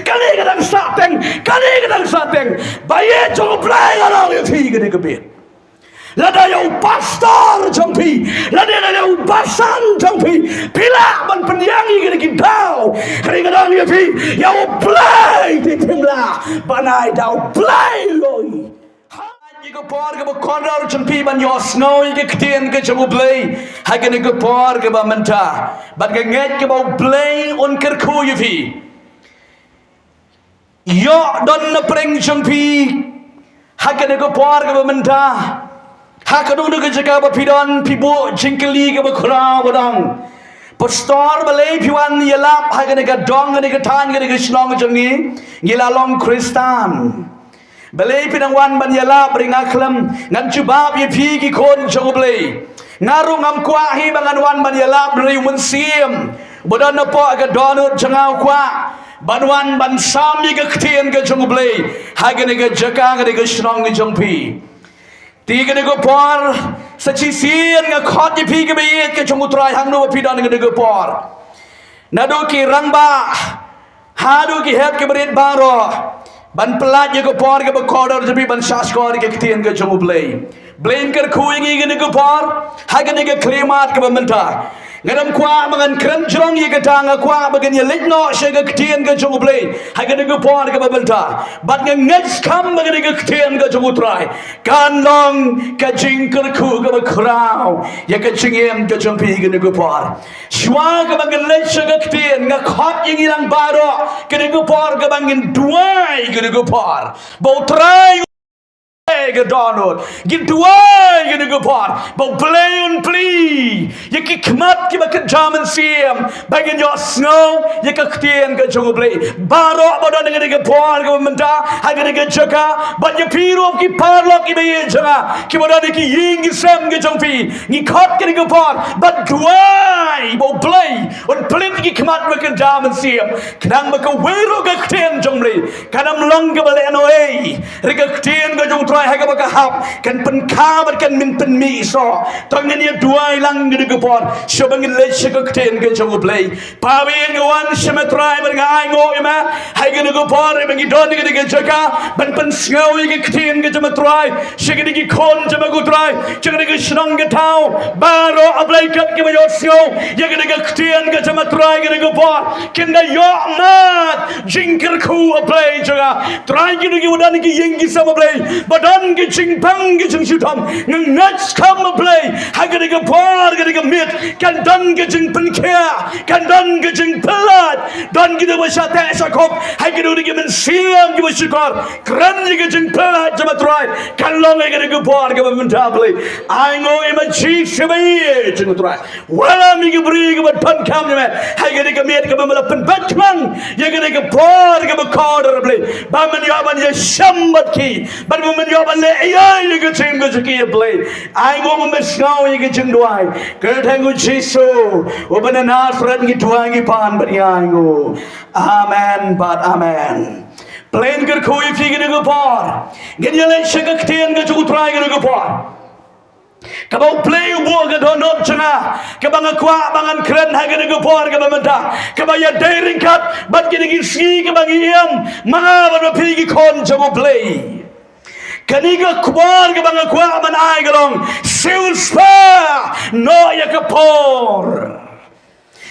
kali kadang sateng baye jong play kalau ya thi ke kebet lada ya pastor jong pi lada ya basan jong pi pila man penyanyi ke dau kali kadang ya pi ya play di timla banai dau play loi Jika par ke berkoror jempi ban yo snow ke ketien ke jemu play hagen ke par ke ba menta ban ke nget ke ba play on kerku yufi yo don na preng jempi hagen ke par ke ba menta hakadu ke jaga ba pidon pibo jingkeli ke ba khra bodang pastor balai piwan yalap hagen ke dong ke tan ke snong jemni gilalong kristan Balai pinangwan ban yala beringa klam ngan jubab ye pi ki kon joglei ngaru ngam kwa hi bangan wan ban yala beri munsiem bodan na po aga donut jangau kwa banwan ban sam ye ka ktien ka joglei hagene ga jaka ga ga shnong ga jongpi tiga ne go por sachi sien nga khot ye pi ga be ka jongutrai hang no pi don ga go por nado ki rangba hadu ki het ke berit baro ban pelat je ko por ke bekodor tapi ban sas ko ke ketien ke jomu blame ker kuingi ke ko por ha ke ke klimat ke bementa ngadam kwa mangan kren jrong ye ke tanga kwa bagen ye litno she ke ketien ke jomu blame ha ke ko por ke bementa bat nge next kam bagen ke ketien ke jomu trai kan long ke jing ker ku ke krau ye ke jingem ke jompi ke ko por shwa ke bagen le she ke ketien nge khot ye ngilang baro ke ko por ke bangin duai ke ko por bo trai ke donut gidwai ke ko por bo play on play ye ki kmat ki bakan jaman siem bagen yo snow ye ka ktien ke jongo play baro bodon ke ko por ke menta ha ke jaka but ye piro ki parlo ki be jaka ki bodon ki ying sem ke jongpi ni khot ke ko por but duai bo play on play ki kmat bakan jaman siem knang ba ko wero ke ktien jongli kanam long ke bale no ei re ke ktien ke jong trai ha ka hap kan pen kabar kan min pen mi so tong ni duai lang ni ke por so bangin le se ke ktien ke jong play pawi ngwan semetrai ber ngai ngo ima hai ke ko por bangi don ke jaka ban pen snau ke ktien ke semetrai se ke ki kon je ma ko trai che ke snong ke tau baro ablai kat ke yo snau ye ke ktien ke semetrai ke ko por kin da yo mat jingker ku ablai jaka trai ke udan ki yeng ki sama play badan ke jing bang ke jing shutam ngang next come play ha ke por ke mit kan dan ke jing pen kya kan dan ke jing pelat dan kita bersata sakop ha ke ke men siam ke bersyukur kran ke jing pelat jama try kan long ke por ke menta play ai ngo ima chi sebai jing try wala mi ke bri ke ban kam ne ha ke mit ke mala pen bat klang ye ke por ke bekorder play ba men yo ban ye shambat ki ban men yo ban le ai ke jing ke ki play ai ngo men snau ye ke jing duai ke thangu jisu obana nasrat ki duai ki pan ban ai ngo amen but amen plain ker khoi fi ke ko por geniale shaka ktien ke chu trai ke ko por kabau play ubo ke donot changa kabang kwa bangan kren ha ke ko por ke bamenta kabaya daring kat bat ke gi ski ke bang iam ma ba pi ki kon jamo play kaniga kubar ke bang kwa man ai galong sil spa no ya ke por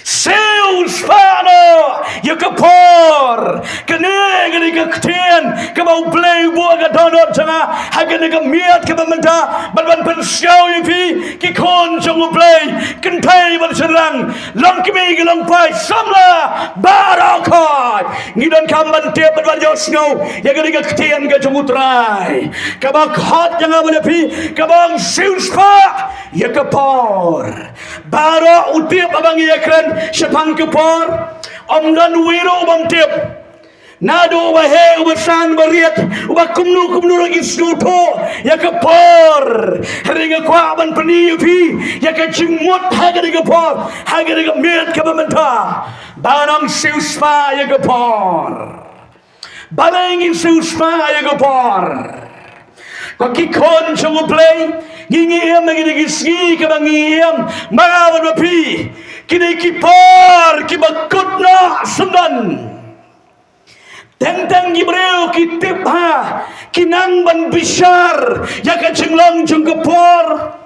Seus pano yakapor kene ke ktien ke bau play bo ga donot changa ha ke miat ke bamenta ban pen show pi ki kon chong play kan thai ban serang long ki me long pai samla barakot ngidon kam ban tiap ban yo snow ya ke ktien ke chong utrai ke ba khot janga ban pi ke bang seus pa yakapor baro utiap abang yakran sepang kepor omdan wiro ubam tip nado wahe ubasan bariat ubakumnu lagi snuto ya kepor ringa kwa ban pani pi ya ka cingmut haga de kepor haga de met ka bamenta banang siuspa ya kepor balangin siuspa ya kepor kaki kon chungu play ngingiem ngi ski ka bangiem mawan pi kini kipor kibakut na sundan Tentang Gibril kitip ha kinang ban bishar ya ka jinglong jung kapor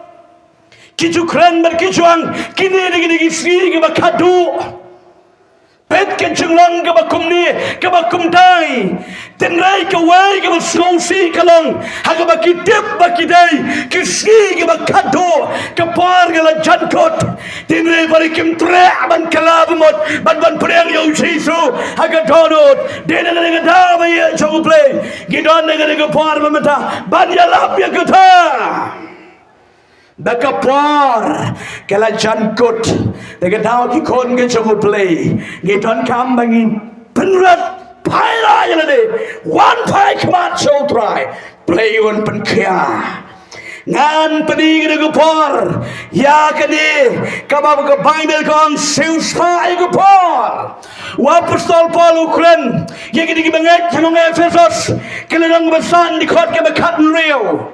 kijukran bar kijuang kini digi sri ke bakadu pet ke jinglong ke bakumni ke bakumdai tenrai ke wai ke basngausi kalong ha ke bakitip bakidai kisri ke bakadu kapor ke la jankot tenrai barikim tre ban kalabmot ban preng yo jisu ha ke donot dena ne ke da ba ye chong play gidon ne ke por mamata ban yalap ya kata Bakapor kala jankut dega daw ki kon ke chong play giton kam bangin penrat paira yalade one pai kmat so try play on penkya ngan pedi dega por ya kani kabab ke bible kon siuspa ke por wa apostol paul ukren ye ki banget nang efesos kelang besan di khot ke bekat real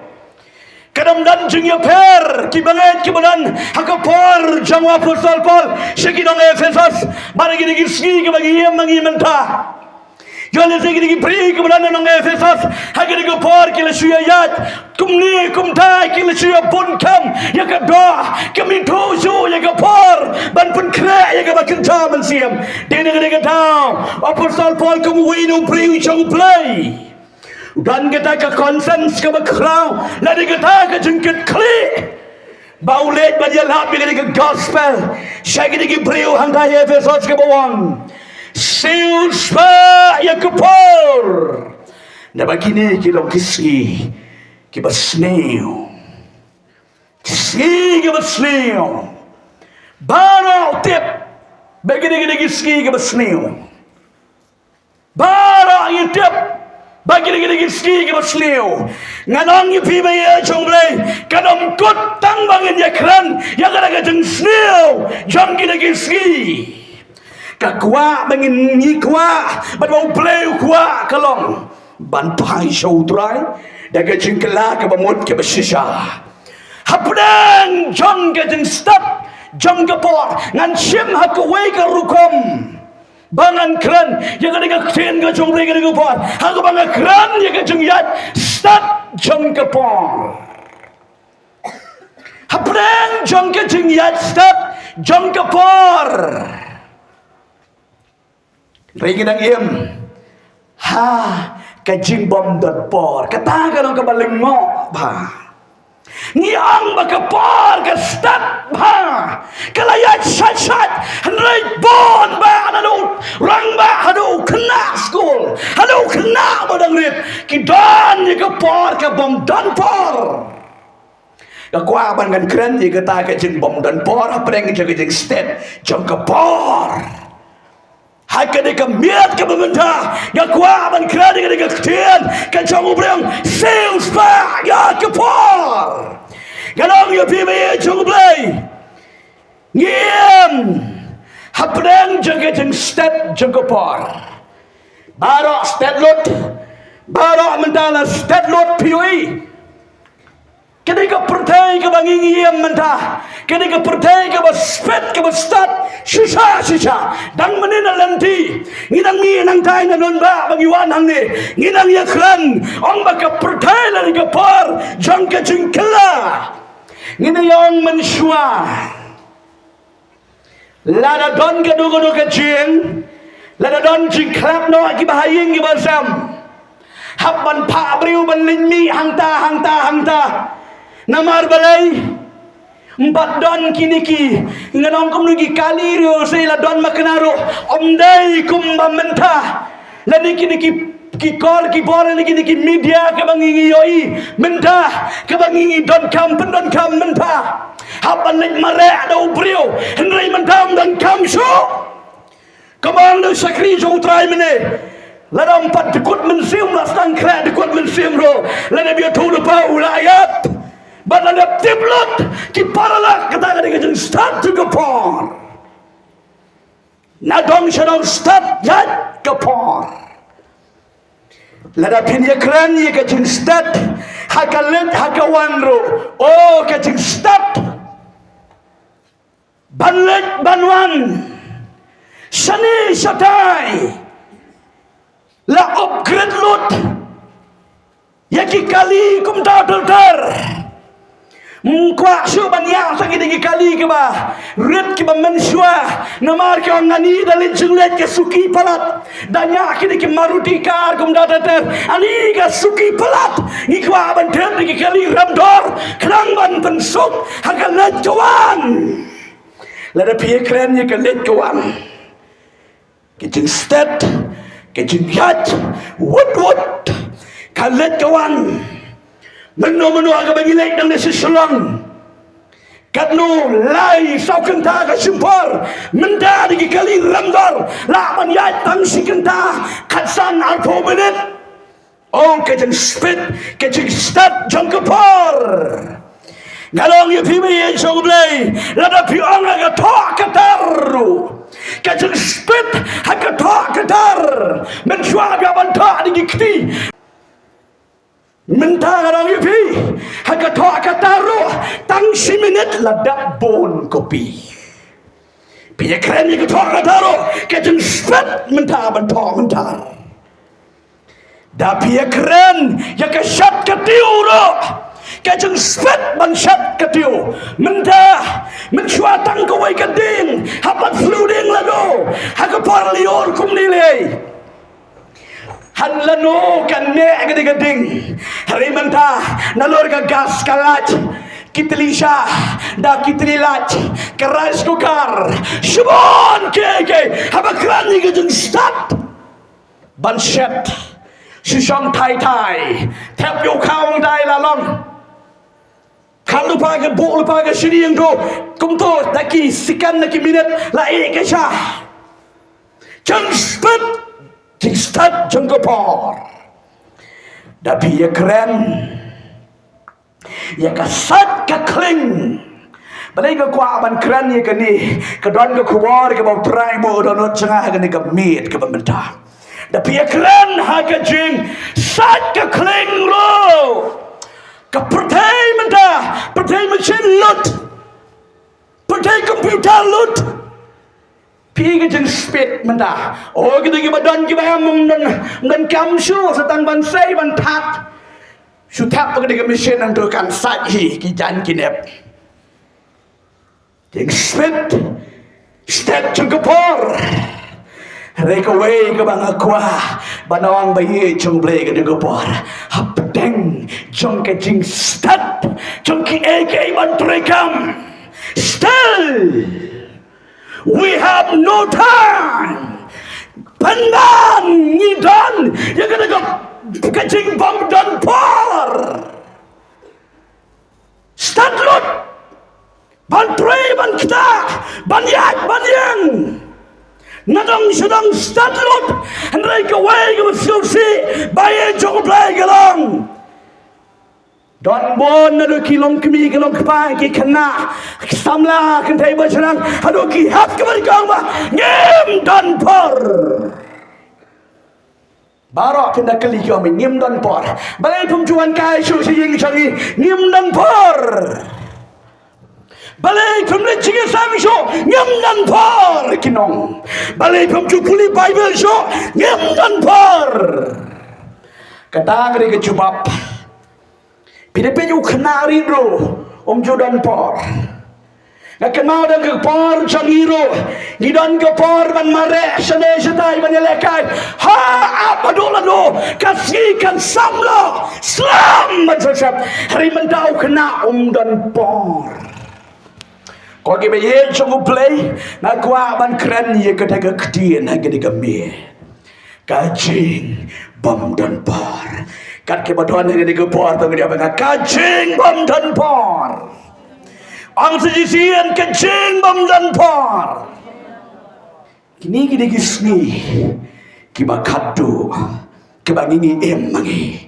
kadam dan jingialap ki banget ki badan hakapor jangwa apostol Paul segi dong Efesos baragi digi ski ke bagi yem mangi menta yole segi digi pri ke badan dong Efesos hagi digi por ki le suyayat kumni kumtai ki le suya bunkam ya ka do kami tuju ya ka por ban pun kra ya ka bakin jaman siam dene digi taw apostol Paul kum winu pri chong play dan kita ke konsens ke bakrau lari kita ke jengkit kli baulet bajalap ke gospel saya ke beriu hantai Efesos ke bawang siuspa ya kepor na bagini kilong kisi ke basneo kisi ke basneo barau tip bagini kisi ke basneo barau you tip bagi digi ski ke basleo nganong yu pi baye chonglei kadom kut tang bangin ya kran ya kada ka jeng sneo jong digi ski ka kwa bangin ni kwa bat bau play kwa kalong ban pai show try daga jeng kala ka bamot ke basisha hapdang jong ka jeng stop jong ka por ngan shim hakwe ka rukom bangan kran yang ada keten ke jong mereka dengan por hang bangan kran yang ke jong yat start jong ke por haprang jong ke jong yat start jong ke por regi dang im ha ke jing bom dot por kata ka dong ke baling mo ba ni ang bakapor ke start ba kalayat shat right bon ba anu rang ba anu kena school anu kena bodang rit kidan ni kapor ke bom dan por ka kwa ban kan kren ni kata ke jing bom dan por apreng ke jing step jong kapor hai ke de miat ke bementa ya kwa ban kren ni ke kten ke jong ubreng sales ba ya kapor ganong yu pi me jong play ngiem hapdang jeng jeng step jeng kapor barok step lot barok mentala step lot pioi kini ka pertai ka bangi ngiem mentah kini ka pertai ka spet ka start shisha dang menina lenti nginang mi nang tai na non ba bagi wan hang ni nginang ya kran ong ba ka pertai la ka por jong ka jeng kala nginayong mensyua lada don ke dugo ke jing lada don jing klap no ki bahaying ki basam habban pa briu ban linmi hangta namar balai empat don kiniki nganong kum nugi kali rio sei la don makanaro omdai kum bamenta la niki ki call ki bor niki media ke bangingi yoi menta ke bangingi don kam menta haban nek mare do brio henry mentam don kam show kamang do sakri jo try mene la dom pat dekut mensim la stang kra dekut mensim ro la ne bio tu pa ulayat but la tiblot ki parala kata ga de start to go por na dong shadong start yat go por lada pinya kran ye ka jing start hakalet hakawanro oh ka jing start banlet banwan shani shatai la Gret lut. Yaki kali kum ter. Kwa syu banyak sangi digi kali ke ba. Red ke ba mensua. Namar ke ngani dalin jenglet ke suki palat. Danya ke digi marutikar kum ter. Ani ke suki palat. Ngikwa ban ter digi kali ramdor. Kerang ban pensuk. Haka let kawan. Lada pia keren ye ke let kawan. Ke jeng stet. Ke jeng yat. Wut. Ka let kawan. Menu agak bagi lek dan nasi selang. Kadno lai sau kenta ka simpor. Menda digi kali ramdar. La man yat tang si kenta. Katsan alpo menit. Oh kejeng spit. Kejeng stat jang kepor. Galong yu pimi yen song blay. Lada pi ong aga tok kataru. Kejeng spit aga tok katar. Mensua aga bantak digi kti. Mentang orang yupi haka toa kataru tang si minit ladak bon kopi pia keren yang toa kataru kejeng spet mentang mentar da pia keren yang kesyat ketiu ro kejeng spet mensyat ketiu mentah mencuatang kawai keding hapat fluding lagu haka par lior kum nilai Han lano kan ne gede-geding. Hari mentah nalor ka gas kalat. Kitlisha da kitlilat. Keras kukar. Shubon ke. Habakran ni gejeng stat. Banshet. Shisong tai. Tap yo kaung dai lalong. Kan lupa ke bu lupa ke sini yang do. Kumto daki sikan daki minit la ke sha. Jeng spet. Stat jengkopor. Tapi ya keren. Ya kasat kakling. Balai ke kuaban keren ya kini. Kedon ke kubar ke bau terai bau donut cengah kini ke meat ke pemerintah. Tapi ya keren haka jing. Sat kakling lo. Ke pertai mentah. Pertai mesin lut. Pertai komputer lut. Pi ke jeng spit mentah. Oh kita ke badan ke bayam dan kamsu setang bansai bantat. Sutap ke ke mesin untuk kan saji ki jan kinep. Jeng spit step jeng kepor. Reka way ke bang aqua banawang bayi jeng blay ke jeng kepor. Hapdeng jeng ke jeng stat jeng ki AK bantrekam. Still we have no time. Pandan ngidon yang kena kecing bom dan por. Statlut bantre ban kita banyak nadang sedang statlut andai kawai ke susi bayi jong play gelong. Don bon nado kilong kemi kilong kepai ki kena samla kan tai berserang aduh ki hap ke berikang ba ngem don por barok kena keli kami ngem don por balai pemjuan kai su sing changi ngem don por balai pemlecing sami so ngem don por kinong balai pemju puli bible so ngem don por kadang ri ke jubab Pidapin yung kenari bro Jodan por Nakamau dan ke por Changiro Gidan ke por Man mare Sanay satay Manyalekay Ha apa dola do Kasihkan samlo Slam Magsasap Hari mendau kena dan por Kau kaya bayi Chongu play Nakwa ban keren Ye kata kekdian Hagi di kami Kajing Bom dan por Kat kebaduan yang digepor tu dia bangga kacing bom dan por. Ang sejisian kacing bom dan por. Kini kita gisni kiba kadu kiba ngingi mangi.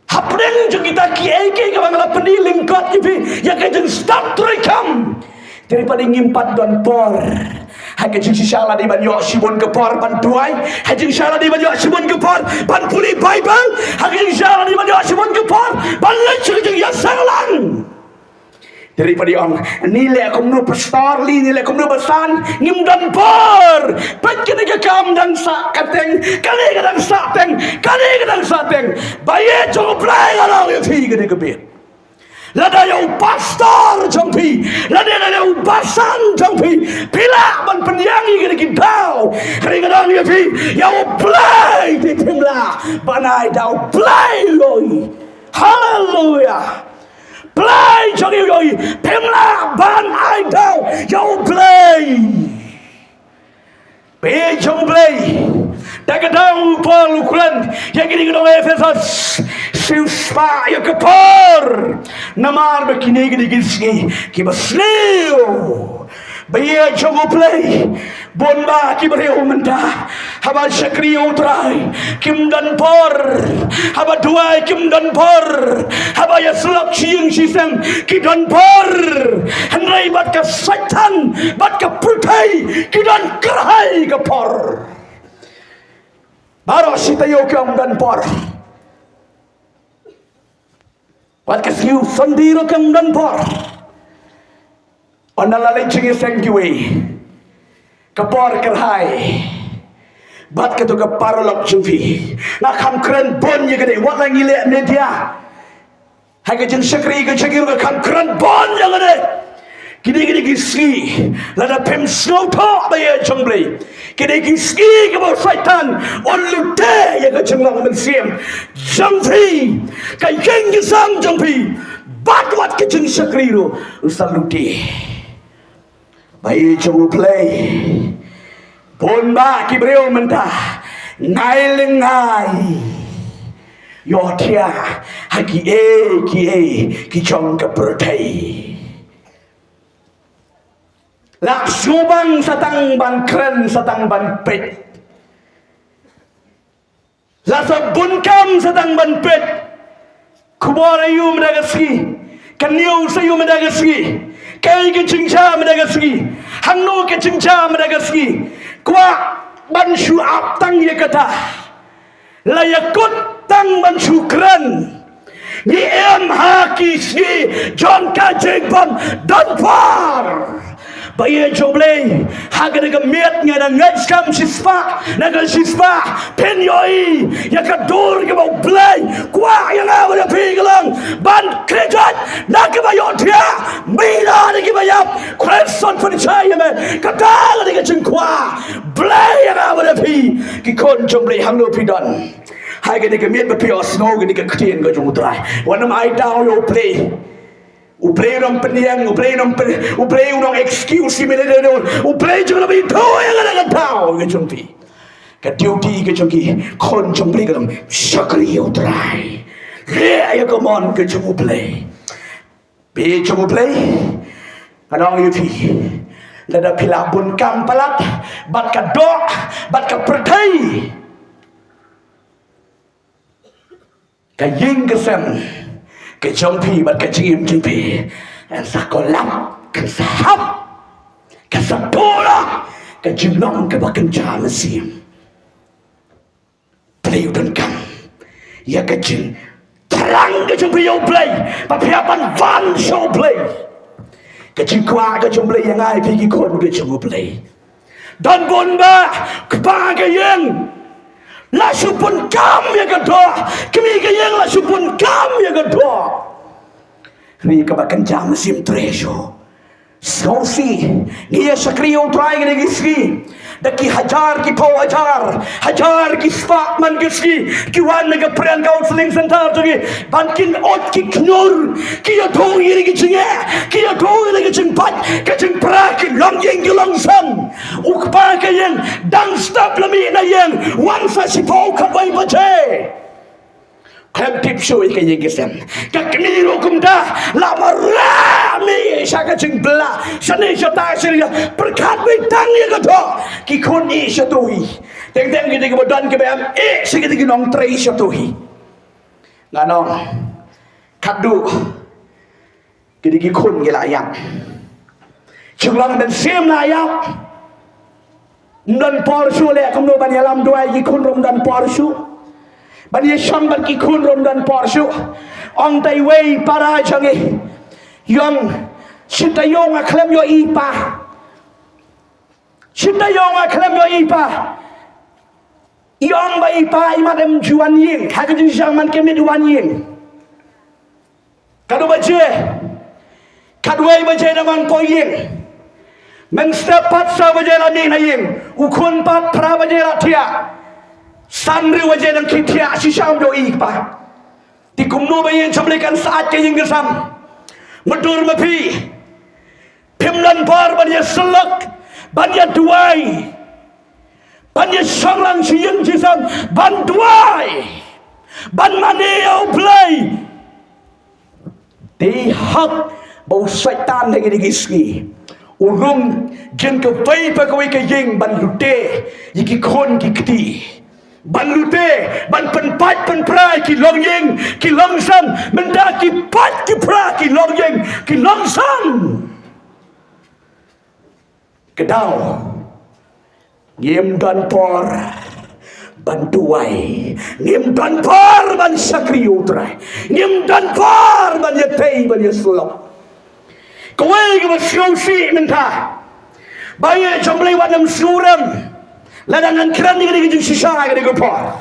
Hapdeng jo kita kiai kiba ngala pendiling kot kipi ya kajeng start rekam daripada ngimpat dan por. Hajing sisala di banyak sibun kepor ban tuai, hajing sisala di banyak sibun kepor ban puli Bible, hajing sisala di banyak sibun kepor ban leceh yang salang. daripada orang nilai kumnu pastor li nilai kumnu besan ngim dan por pekene ke kam dan sa kateng kali kadang sa teng kali kadang sa teng baye jong play kalau yo thi ke bit lada yo pastor jong pi lada yo basan jong pi pila ban penyanyi ke dau kali kadang yo thi yo play di pimla banai dau play loi hallelujah play cho yêu rồi thêm là ban ai đâu dấu play bây trong play đã cái đâu Paul Ukraine yang kini kita Efesus siu spa ya kapor namar begini gini kita sliu bây trong play bon ba kibreu menta haba syakri utrai kim dan por haba duai kim dan por haba ya sulak chiang sisang ki dan por hanrai bat ka satan bat ka putai ki dan kerhai ka por baro sitayo kim dan por bat ka siu sandiro kim dan por onalalay chingi sangkiwe kapor kerhai bat ka to ka parolok chuvi na kham kran bon ye gade wat lang ile media ha ka jin sakri ka chagir ka kham kran bon ye gade kini ski lada pem snow to ba ye chongle kini ski ka bo satan on lute ye ka changlang men siem jampi ka yeng sang jampi bat wat ka jin sakri ro usaluti bayi coba play bon ba kibreu menta ngai lengai yo Thiah haki ki chong ka pertai lak subang satang ban kren satang ban pet la sabun kam satang ban pet kubora yu medagaski kaniu sayu medagaski kai ke cingcha medagaski hangno ke cingcha medagaski kwa ban shu ap tang ye kata layakut tang ban syukran ni em haki si John ka jengban dan par baye joble haga daga miet nya na ngai skam sispa naga sispa penyoi ya ka dur ke bau blai kwa yang aba da pigelang ban krejat nak ba yo Thiah mina ni ke bayap kreson percaya me ka dal ni ke jengkwa blai yang aba da pi ki kon joble hangno pidon haga daga miet ba pios no ni ke ktien ko jong utrai wanam ai down yo play uplay orang peniang, uplay orang excuse me uplay jangan lebih tahu yang ada tahu ke jompi ke duty ke jompi kon jompi ke dalam syakri utrai le ya komon ke jom uplay be jom uplay adang yuti lada pilabun kam palat bat ka dok bat ka pertai ka ying kesem ke jompi bat ke jim jimpi and sakolap ke sahab ke sapola ke jimlong ke bakan jamasim play udan kam ya ke jim terang ke jompi yo play papiapan van show play ke jim kwa ke jompi yang ai pergi kon ke jom play dan bonba ke bagai yang la supun kam ya gadoh kami kayang la supun kam ya gadoh ni ka bakan jam sim treasure sofi ni ya sakriyo try gini giski daki hajar ki pau hajar ki spak man giski ki wan naga pran counseling center jogi bankin ot ki knur ki ya thong yiri ki chinge ki ya thong yiri ki ching pat ka ching pra ki long yeng ki long sam ukpa ka yeng dang stop lami na yeng wan fa si pau ka bai bache Klem tip show ikan yang kesem. Kakni rokum dah lama rami syakat cing bela. Sana syata syria perkat bintang yang kata. Kikun syatuhi. Teng-teng kita kemudian kebayam sikit kita nong tray syatuhi. Nganong kadu kita kikun gila ayam. Cunglang dan sim na ayam. Dan porsu le kumno ban yalam dua kikun rom dan porsu. Bani sambat ki kun rom dan porsu ong tai wei para changi yang C.Thyrniang klem yo ipa. C.Thyrniang klem yo ipa. Iong ba ipa imadem juan ying. Haka jingialap man kemit juan ying. Kadu baje. Kadwai baje naman ko ying. Menstep pat sa baje la ning na ying. Ukun pat pra baje la Thiah. Sanri baje nang Thiah si syam yo ipa. Di kumno bayin chamlekan saat ke ying gesam. Medur mapi. Pimlan par banya selak. Banya duai. Banya sanglang siyang jisam. Ban duai. Ban maneo play. Di hak bau syaitan lagi digisni. Urung jen ke fai pa kawai ke ying ban lute. Yiki kon ki keti. Ban lute, ban penpat penprai ki long ying, ki long sam, menda ki pat ki pra ki long ying, ki long sam. Kedau, ngim dan por, ban tuai, ngim dan por ban sakri utrai, ngim dan por ban yatei ban yasulok. Kawai ke bersyusi menta, bayar jomblai wadam suram. Ladangan keran ni kena sisa kena gopor.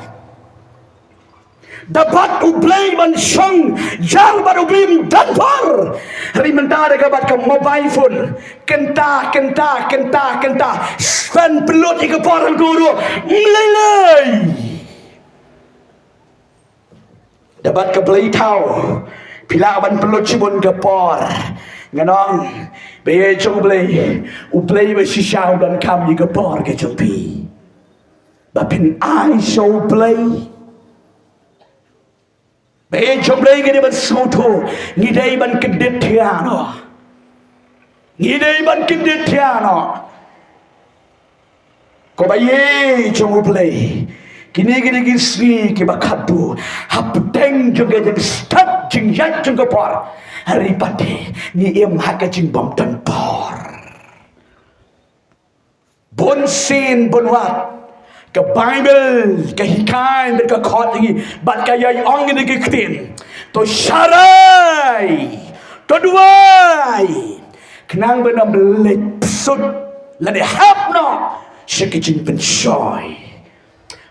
Dapat ublay man syang jar baru bim dan par. Hari mentara dapat ke mobile phone. Kenta. Span pelot ke por guru. Melelai. Dapat ke play tau. Pila ban pelot cibon ke por. Nganong. Baye jong ublay. Ublay bersisa dan kami ke por ke jompi. Bapin I show play. Bayi jomplay ke dia bersuatu. Ngidai ban Kyndit Thiah no. Ngidai ban Kyndit Thiah no. Ko bayi jomplay. Kini kini kisni ke bakatu. Hapdeng juga jadi start jingialap juga por. Hari pati ni haka jingbom dan por. Bon sin bon wat. Ke Bible, ke hikai, ke khot lagi, bat kaya ong ini ke ketin, to syarai, to duai, kenang benam lepsut, lade hapno, sekicin pensoi,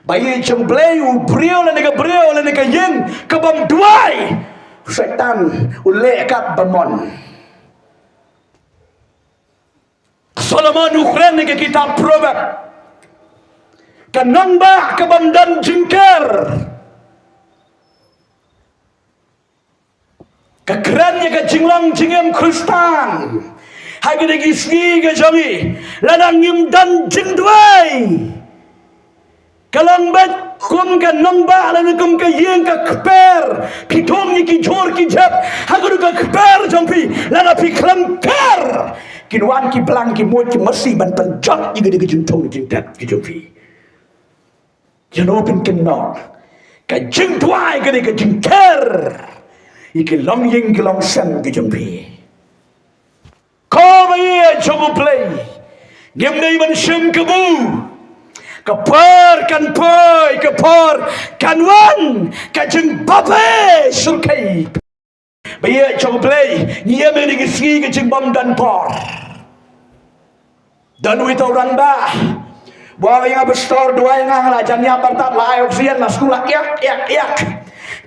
bayi jemblay ubriu lade ke briu lade ke yeng, ke bom duai, setan ulekat bemon. Solomon ukren ke kitab Proverbs. Kanang bah kebandan jengker. Kekerannya ke jinglang jingem Kristan. Hagi degi sni ke jami. Ladang ngim dan jengduai. Kalang bat kum ke nambah lalu kum ke yeng ke keper. Pitong ni ki jor ki jap. Hagi ke keper jampi. Lada pi kelamper. Kinuan ki belang ki mot ki mesi ban penjat. Hagi degi jentong jengdat ki jampi. Jangan open kenal. Kajeng tuai ke dia kajeng ker. Iki long ying ke long sen ke jempi. Kau bayi coba play. Game day man shem kebu. Kepar kan poi kepar kan wan kajeng bape surkai. Bayi coba play. Dia meni kesi kajeng bom dan por. Dan wita orang bah. Bawa yang besar dua yang ngala janya partat lai oksigen lah sekolah yak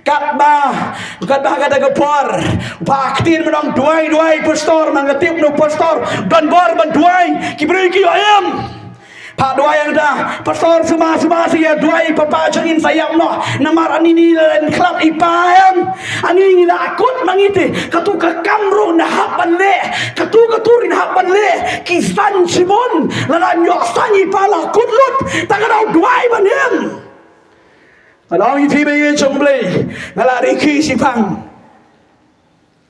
kat bah kata kepor baktin menang duai pastor mengetip no pastor dan bor ban duai kibri ki ayam pak duai yang dah pastor semua sia duai papa jengin sayam no namar ani dan klub ipayam ani la akut mangite katu ka kamru na hapan le katu rin hapan le kisan simon lalan yo sangi pala kutlut tagadaw duai banem along ipi be chomble nalari ki sipang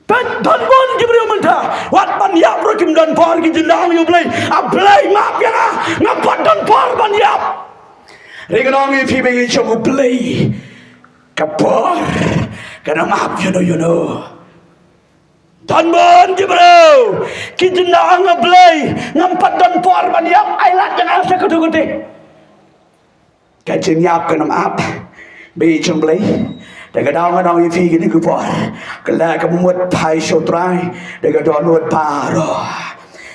But don bon gibriu menta wat ban yap rokim don por ki jendang you play a play map ya ngapat don por ban yap regonong ipi be chom play kapor kana map you know don bon gibriu ki jendang play ngapat don por ban yap ailat jangan asa kudu-kudu kajeng yap kana map be chom play Kadang orang yang fikir ni kupar, kalau kamu muat pai sotrai, kadang muat paro.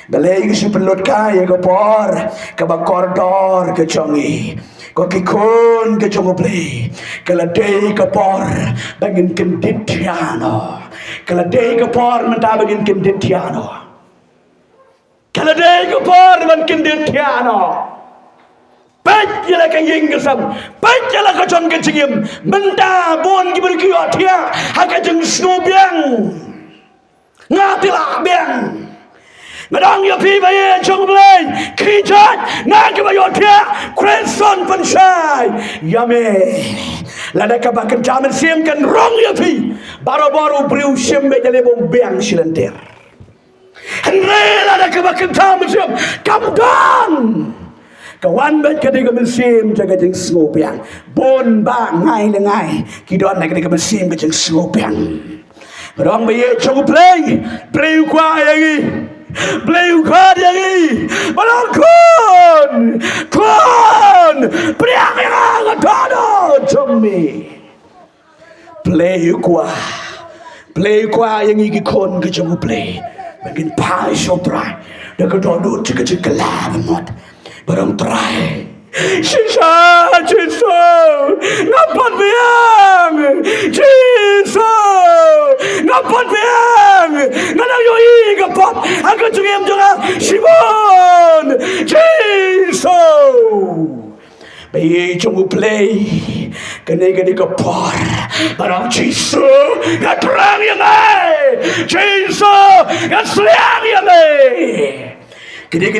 Balai si pelut kaya kupar, kabak koridor kecongi, kokikun kecongople, kalau day kupar, bangin Kyndit Thiah, kalau day kupar mentah bangin Kyndit Thiah, kalau day kupar bangin Kyndit Thiah. Baik jalan kayeng kesam, baik jalan kacang kecingim, benda bon kibur kiot Thiah, haka jeng snobiang, ngatilah biang, ngadang ya pi baye jong blay, kijat, nak kibayot Thiah, kreson pensai, yame, lada kabakan jaman sim kan rong ya pi, baru-baru beriu sim bejale bom biang silentir, henry lada kabakan jaman sim, kamdan. Kawan baik ketika mesin jaga jeng snopiang bon ba ngai lengai kidon nak ketika mesin jeng snopiang orang bayi cukup play kuat lagi balon kon priang yang ada jombi play kuat yang iki kon ke cukup play bagian pai soprai dah kedodot cek kelab mot barang try Sisa Nampak biang Sisa Nampak biang Nanang yoi kapap Aku cungim junga Simon Sisa Bayi cungu play Kena kapar Barang Sisa Yang terang yang ay Sisa Yang seliang yang ay Kena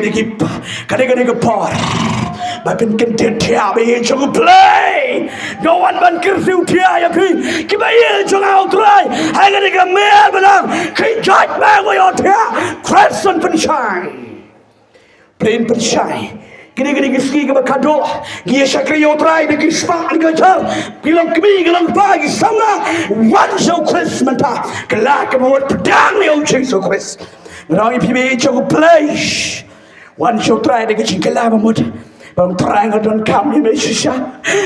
kapar Bapin Kyndit Thiah bayi cungu play Gawan ban kersiu Thiah ya pi Kibayi cungu outrai Hai kena kamel benang Kijat bang wayo Thiah Kreson pensyai Plain pensyai Kena ski ke bakado Gia syakri outrai Dagi spak Dagi jar Gilang kemi Gilang pagi Sama Wan so Kris mentah Kelak kemawat pedang ni Ucing so Kris Ngerang ipi bayi cungu play Wan so try Dagi cingkala mamut Bang terang adon kami Yesusya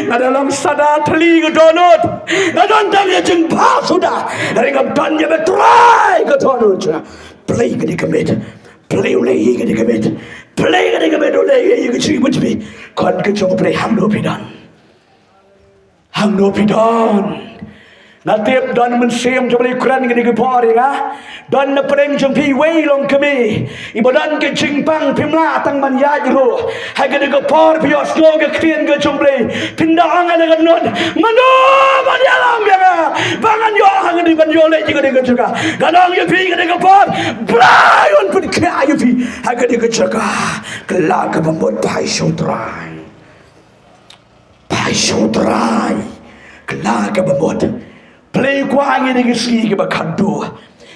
dalam sada teli kedonot adon tanya jengpa sudah dari kapten dia bertry kedonot play ke dikemit play ulai ke dikemit play ke dikemit ulai ke dikemit kon ke jong play hang no pidon Natip don mensim coba ukuran ke dikepor ya don na pereng jong pi wei long kami ibadan ke jingpang pimla tang man ya jero ha ke dikepor pios go ke klien ke jong play pindang ada kan non mano madialam ya bangan yo hang di ban yo le juga gadang yo pi ke dikepor brayon pun ke ayu pi ha ke dikecaka kelak ke bambot pai sutrai kelak ke bambot play kuang ini ski ke bakado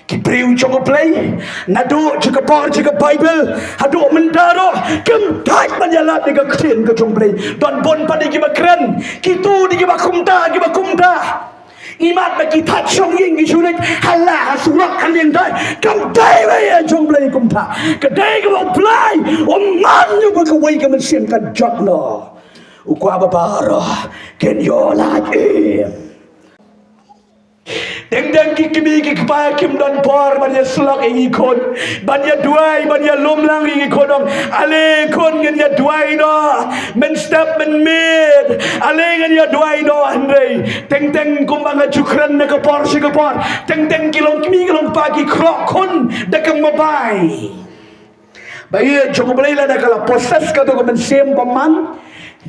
ki preu choko play nado chika por chika bible hado mentaro kem tai manyalat ni ka kren ke chong play don bon padi ki bakren ki tu di ki bakumta imat bagi tak chong ying ki sulit hala surak kalin dai kam dai ba chong play kumta ke dai ke play man you ba ka wai ka mesin ka jot no ukwa babaro ken yo lagi Deng kikimi kikpaya kim don por banya slok ingi kon banya duai banya lomlang ingi kodong ale kon ngen ya duai no men step men mid ale ngen ya duai no andre teng kumbanga cukran na kapor si kapor teng kilong kimi kilong pagi krok kon dekang mabai bayi jong belela da kala proses ka to men sem paman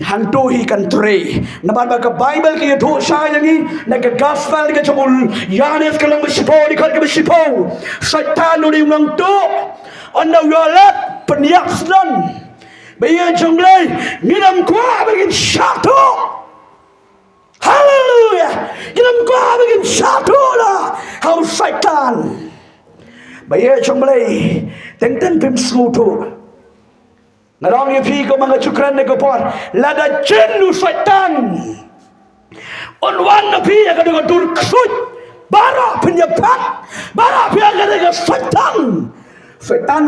hantuhi kan tre naman ba ka bible ki to sha yangi na ka gospel ka chomul yanes ka lang bisipo di kan ka bisipo satan uri ngang to onda yolat penyakslan bayi jonglai ngiram kwa bagin satu haleluya ngiram kwa bagin satu la how satan bayi jonglai teng pim slutu Narang yang pi ko mga cukran na kapor lada jenu syaitan onwan na pi ka dengan dur ksut bara penyepat bara pi ka dengan syaitan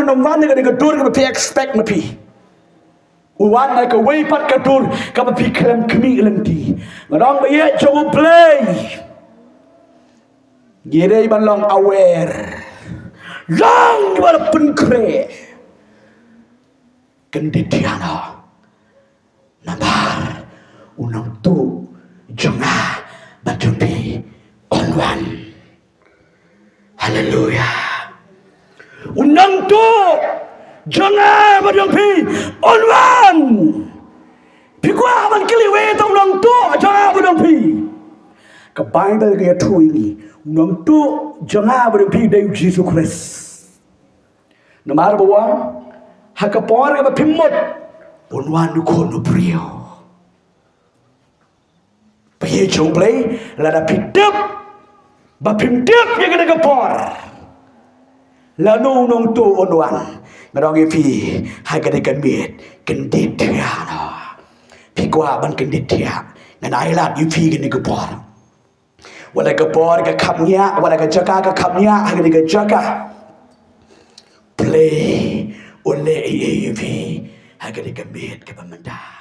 onwan ka dengan dur ka pi expect na pi uwan na ka weipat ka dur ka pi kelam kemi lenti narang baye jogo play Gire ban long aware. Long bala penkre. Kyndit Thiah nabar unang tu jonga batumpi onwan. Hallelujah. Unang tu jonga batumpi onwan. Pigwa man kiliwe tong unang tu jonga batumpi. Ka Bible kaya tu ini unang tu jonga batumpi dari Jesus Christ. Namar bawa haka por ka pimot onwan du kon no brio. Paye chong play la da pitep ba pimtep ye ka ka por. La no nong tu onwan ngadong pi haka de kan miet Kyndit Thiah no. Pi kwa ban Kyndit Thiah nganai lat yu pi kan ka por. Wala ka por ka khap nya wala ka jaka ka khap nya haka de ka jaka. Play oleh AAV haka de ka miet ka pamanda.